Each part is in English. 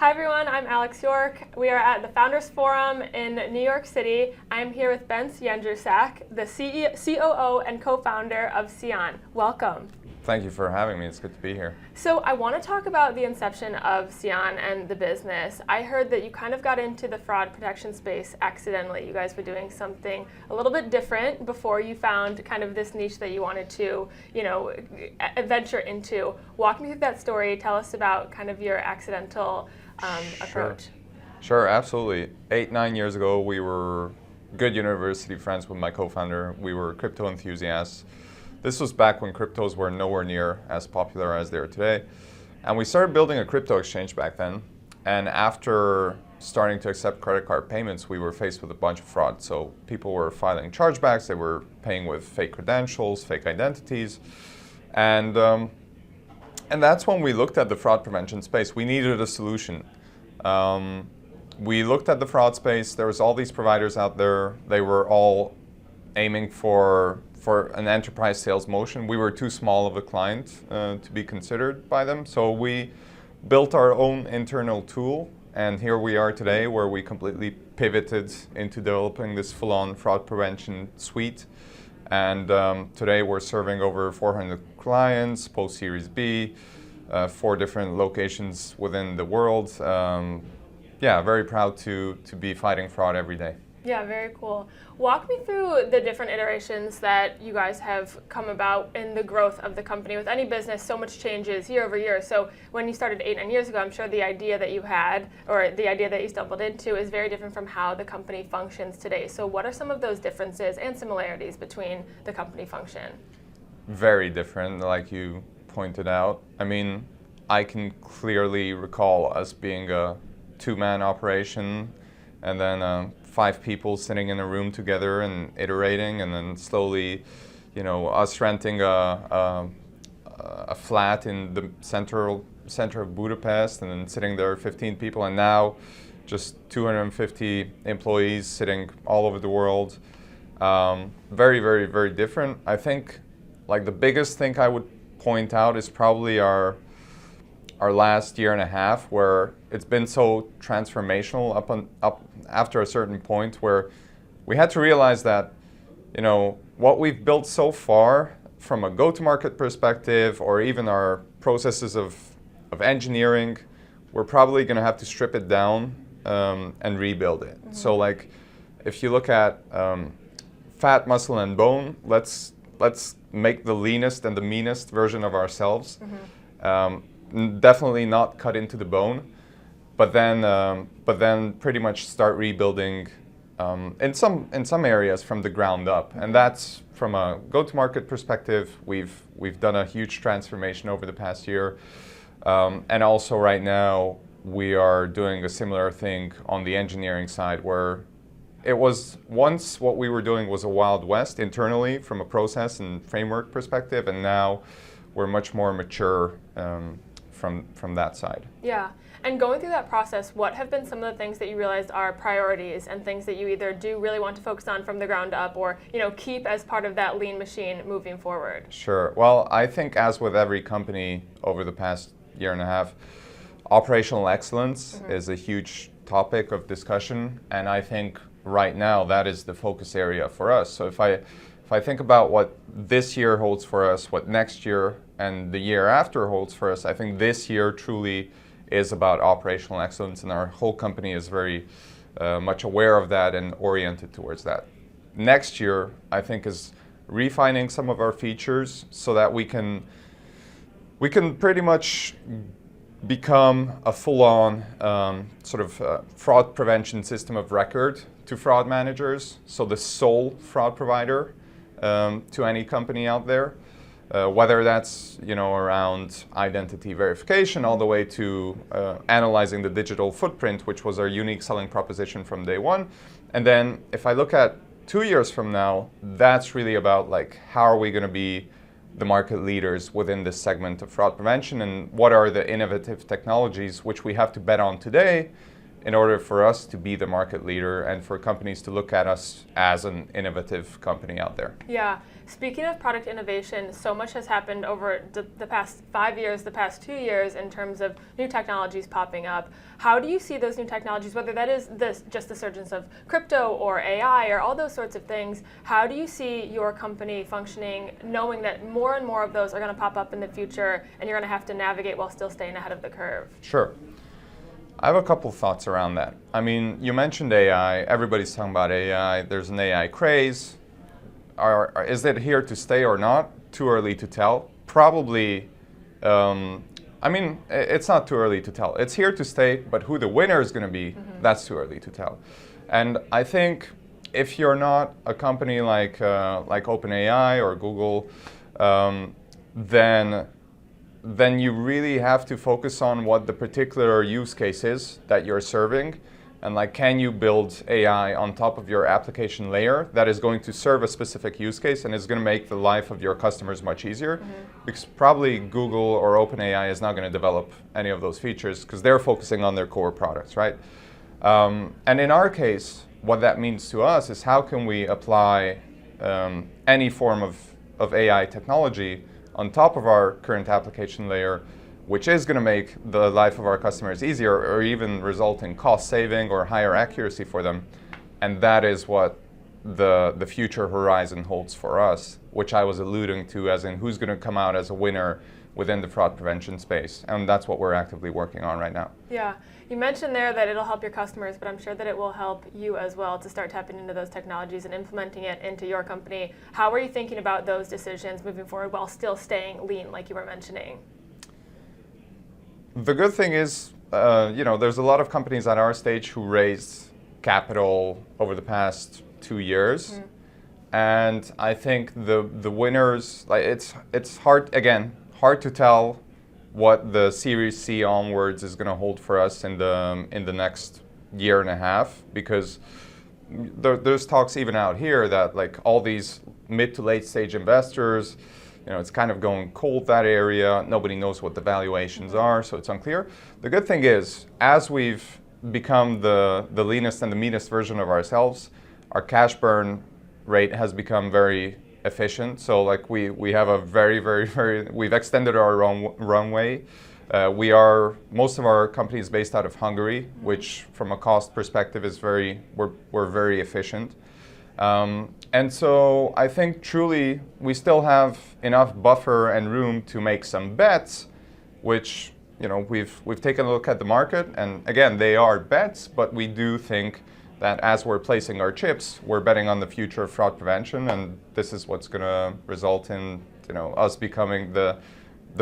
Hi everyone, I'm Alex York. We are at the Founders Forum in New York City. I'm here with Bence Jendruszak, the COO and co-founder of Seon. Welcome. Thank you for having me. It's good to be here. So I want to talk about the inception of Seon and the business. I heard that you kind of got into the fraud protection space accidentally. You guys were doing something a little bit different before you found kind of this niche that you wanted to, venture into. Walk me through that story. Tell us about kind of your accidental approach. Sure, absolutely. 8-9 years ago, we were good university friends with my co-founder. We were crypto enthusiasts. This was back when cryptos were nowhere near as popular as they are today. And we started building a crypto exchange back then. And after starting to accept credit card payments, we were faced with a bunch of fraud. So people were filing chargebacks, they were paying with fake credentials, fake identities. And that's when we looked at the fraud prevention space. We needed a solution. We looked at the fraud space. There was all these providers out there. They were all aiming for an enterprise sales motion. We were too small of a client to be considered by them. So we built our own internal tool. And here we are today, where we completely pivoted into developing this full-on fraud prevention suite. And today we're serving over 400 clients, post-Series B, 4 different locations within the world. Very proud to be fighting fraud every day. Yeah, very cool. Walk me through the different iterations that you guys have come about in the growth of the company. With any business, so much changes year over year. So when you started 8-9 years ago, I'm sure the idea that you had, or the idea that you stumbled into, is very different from how the company functions today. So what are some of those differences and similarities between the company function? Very different, like you pointed out. I mean, I can clearly recall us being a 2-man operation, and then 5 people sitting in a room together and iterating, and then slowly, us renting a flat in the center of Budapest, and then sitting there 15 people, and now just 250 employees sitting all over the world. Very, very, very different. I think, like, the biggest thing I would point out is probably our last year and a half, where it's been so transformational up after a certain point, where we had to realize that, what we've built so far from a go-to-market perspective, or even our processes of engineering, we're probably going to have to strip it down and rebuild it. Mm-hmm. So, like, if you look at fat, muscle, and bone, let's make the leanest and the meanest version of ourselves. Mm-hmm. Definitely not cut into the bone, but then pretty much start rebuilding in some areas from the ground up. And that's from a go-to-market perspective. We've done a huge transformation over the past year, and also right now we are doing a similar thing on the engineering side, where it was once what we were doing was a Wild West internally from a process and framework perspective, and now we're much more mature from that side. Yeah, and going through that process, what have been some of the things that you realized are priorities and things that you either do really want to focus on from the ground up, or keep as part of that lean machine moving forward? Sure. Well, I think, as with every company over the past year and a half, operational excellence mm-hmm. is a huge topic of discussion, and I think right now that is the focus area for us. So if I think about what this year holds for us, what next year and the year after holds for us, I think this year truly is about operational excellence, and our whole company is very much aware of that and oriented towards that. Next year, I think, is refining some of our features so that we can pretty much become a full-on fraud prevention system of record to fraud managers, so the sole fraud provider to any company out there. Whether that's around identity verification, all the way to analyzing the digital footprint, which was our unique selling proposition from day one. And then if I look at 2 years from now, that's really about, like, how are we going to be the market leaders within this segment of fraud prevention, and what are the innovative technologies which we have to bet on today in order for us to be the market leader and for companies to look at us as an innovative company out there. Yeah. Speaking of product innovation, so much has happened over the past 5 years, the past 2 years in terms of new technologies popping up. How do you see those new technologies, whether that is just the surgence of crypto or AI or all those sorts of things, how do you see your company functioning knowing that more and more of those are going to pop up in the future and you're going to have to navigate while still staying ahead of the curve? Sure. I have a couple thoughts around that. I mean, you mentioned AI. Everybody's talking about AI. There's an AI craze. Is it here to stay or not? Too early to tell. Probably, I mean, it's not too early to tell. It's here to stay, but who the winner is going to be, that's too early to tell. And I think if you're not a company like OpenAI or Google, then you really have to focus on what the particular use case is that you're serving, and like, can you build AI on top of your application layer that is going to serve a specific use case and is going to make the life of your customers much easier? Because probably Google or OpenAI is not going to develop any of those features because they're focusing on their core products, right? And in our case, what that means to us is how can we apply any form of AI technology on top of our current application layer, which is going to make the life of our customers easier or even result in cost saving or higher accuracy for them. And that is what the future horizon holds for us, which I was alluding to as in who's going to come out as a winner within the fraud prevention space. And that's what we're actively working on right now. Yeah. You mentioned there that it'll help your customers, but I'm sure that it will help you as well to start tapping into those technologies and implementing it into your company. How are you thinking about those decisions moving forward while still staying lean, like you were mentioning? The good thing is, there's a lot of companies at our stage who raised capital over the past 2 years. And I think the winners, like it's hard to tell what the Series C onwards is going to hold for us in the next year and a half, because there's talks even out here that like all these mid to late stage investors, it's kind of going cold, that area. Nobody knows what the valuations are, so it's unclear. The good thing is, as we've become the leanest and the meanest version of ourselves, our cash burn rate has become very efficient. So like we have a we've extended our runway. Most of our company is based out of Hungary, which from a cost perspective is we're very efficient. And so I think truly we still have enough buffer and room to make some bets, which we've taken a look at the market, and again, they are bets, but we do think that as we're placing our chips, we're betting on the future of fraud prevention, and this is what's going to result in us becoming the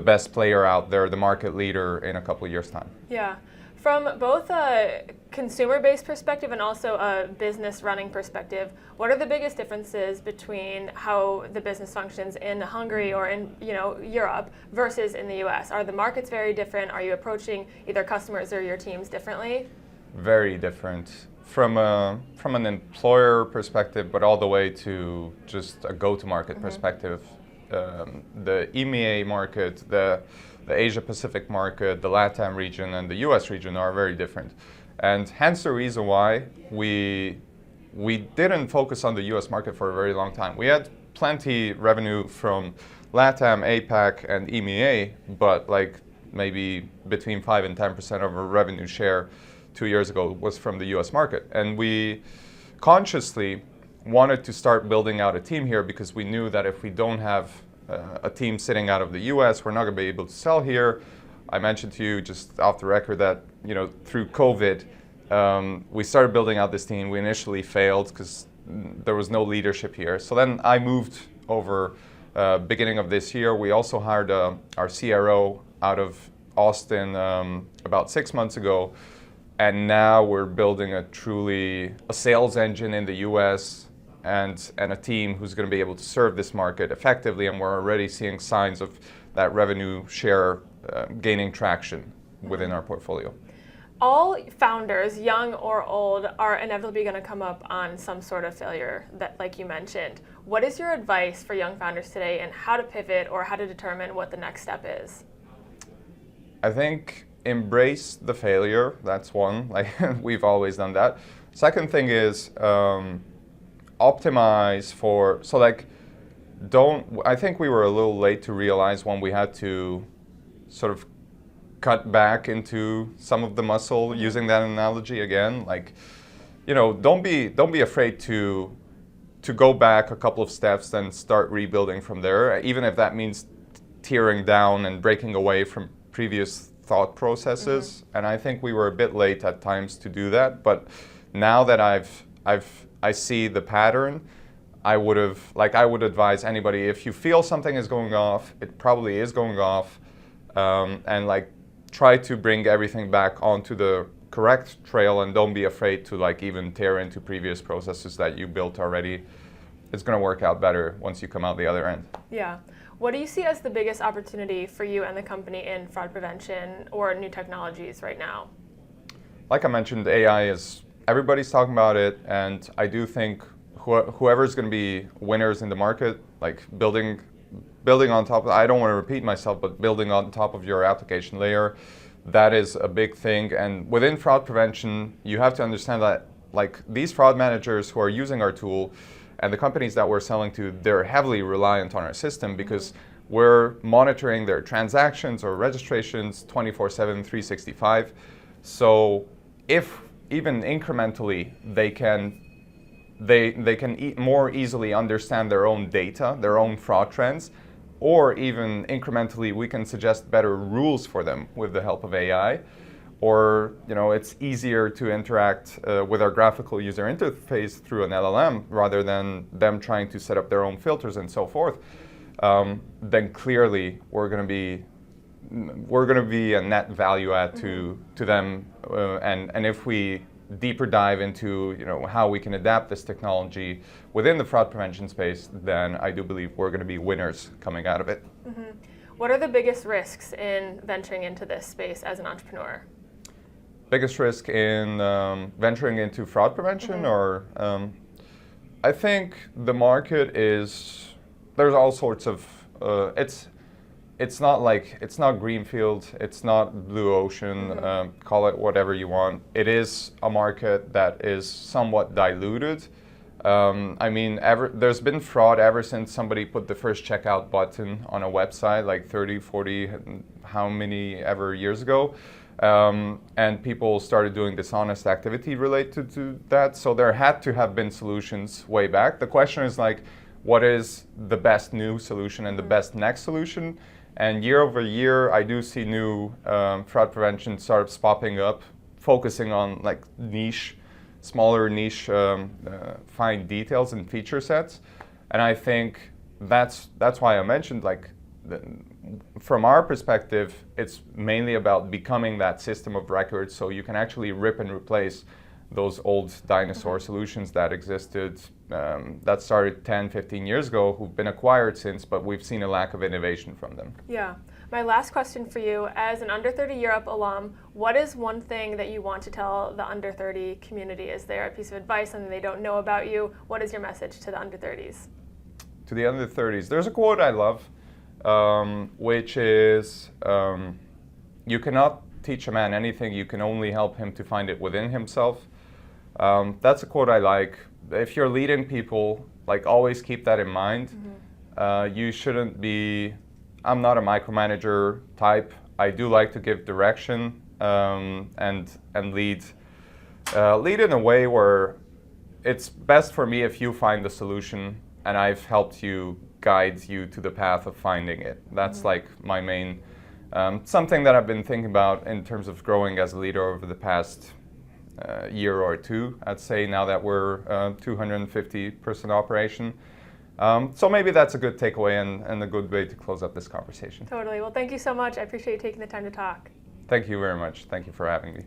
best player out there, the market leader in a couple of years' time. Yeah. From both a consumer-based perspective and also a business running perspective, what are the biggest differences between how the business functions in Hungary or in Europe versus in the US? Are the markets very different? Are you approaching either customers or your teams differently? Very different. From an employer perspective, but all the way to just a go-to-market perspective. The EMEA market, the Asia Pacific market, the LATAM region, and the US region are very different. And hence the reason why we didn't focus on the US market for a very long time. We had plenty revenue from LATAM, APAC, and EMEA, but like maybe between 5 and 10% of our revenue share 2 years ago was from the US market. And we consciously wanted to start building out a team here because we knew that if we don't have a team sitting out of the US, we're not going to be able to sell here. I mentioned to you just off the record that through COVID, we started building out this team. We initially failed because there was no leadership here. So then I moved over beginning of this year. We also hired our CRO out of Austin about 6 months ago. And now we're building a sales engine in the US and a team who's going to be able to serve this market effectively. And we're already seeing signs of that revenue share gaining traction within our portfolio. All founders, young or old, are inevitably going to come up on some sort of failure, that, like you mentioned. What is your advice for young founders today and how to pivot or how to determine what the next step is? I think embrace the failure. That's one. Like we've always done that. Second thing is optimize I think we were a little late to realize when we had to sort of cut back into some of the muscle, using that analogy again. Like, don't be afraid to go back a couple of steps and start rebuilding from there, even if that means tearing down and breaking away from previous thought processes. And I think we were a bit late at times to do that, but now that I see the pattern, I would advise anybody, if you feel something is going off, it probably is going off, and like try to bring everything back onto the correct trail, and don't be afraid to like even tear into previous processes that you built already. It's going to work out better once you come out the other end. Yeah. What do you see as the biggest opportunity for you and the company in fraud prevention or new technologies right now? Like I mentioned, AI everybody's talking about it, and I do think whoever's going to be winners in the market, like building on top of, I don't want to repeat myself, but building on top of your application layer, that is a big thing. And within fraud prevention, you have to understand that like these fraud managers who are using our tool and the companies that we're selling to, they're heavily reliant on our system because we're monitoring their transactions or registrations 24/7, 365. So if even incrementally they can more easily understand their own data, their own fraud trends, or even incrementally we can suggest better rules for them with the help of AI, or it's easier to interact with our graphical user interface through an LLM rather than them trying to set up their own filters and so forth, then clearly we're going to be a net value add to them, and if we deeper dive into how we can adapt this technology within the fraud prevention space, then I do believe we're going to be winners coming out of it. What are the biggest risks in venturing into this space as an entrepreneur? Biggest risk in venturing into fraud prevention, or I think the market there's all sorts of it's not greenfield, it's not blue ocean, call it whatever you want. It is a market that is somewhat diluted. I mean, there's been fraud ever since somebody put the first checkout button on a website like 30, 40, how many ever years ago. And people started doing dishonest activity related to that. So there had to have been solutions way back. The question is like, what is the best new solution and the best next solution? And year over year, I do see new fraud prevention startups popping up, focusing on like smaller niche, fine details and feature sets. And I think that's why I mentioned like, from our perspective, it's mainly about becoming that system of record, so you can actually rip and replace those old dinosaur solutions that existed, that started 10, 15 years ago, who've been acquired since, but we've seen a lack of innovation from them. Yeah. My last question for you, as an under 30 Europe alum, what is one thing that you want to tell the under 30 community? Is there a piece of advice, something they don't know about you? What is your message to the under 30s? To the under 30s, there's a quote I love, which is, you cannot teach a man anything, you can only help him to find it within himself. That's a quote I like. If you're leading people, like always keep that in mind. You shouldn't be, I'm not a micromanager type. I do like to give direction and lead in a way where it's best for me if you find the solution and I've helped you, guide you to the path of finding it. That's like my main, something that I've been thinking about in terms of growing as a leader over the past year or two, I'd say, now that we're a 250-person operation. So maybe that's a good takeaway and a good way to close up this conversation. Totally. Well, thank you so much. I appreciate you taking the time to talk. Thank you very much. Thank you for having me.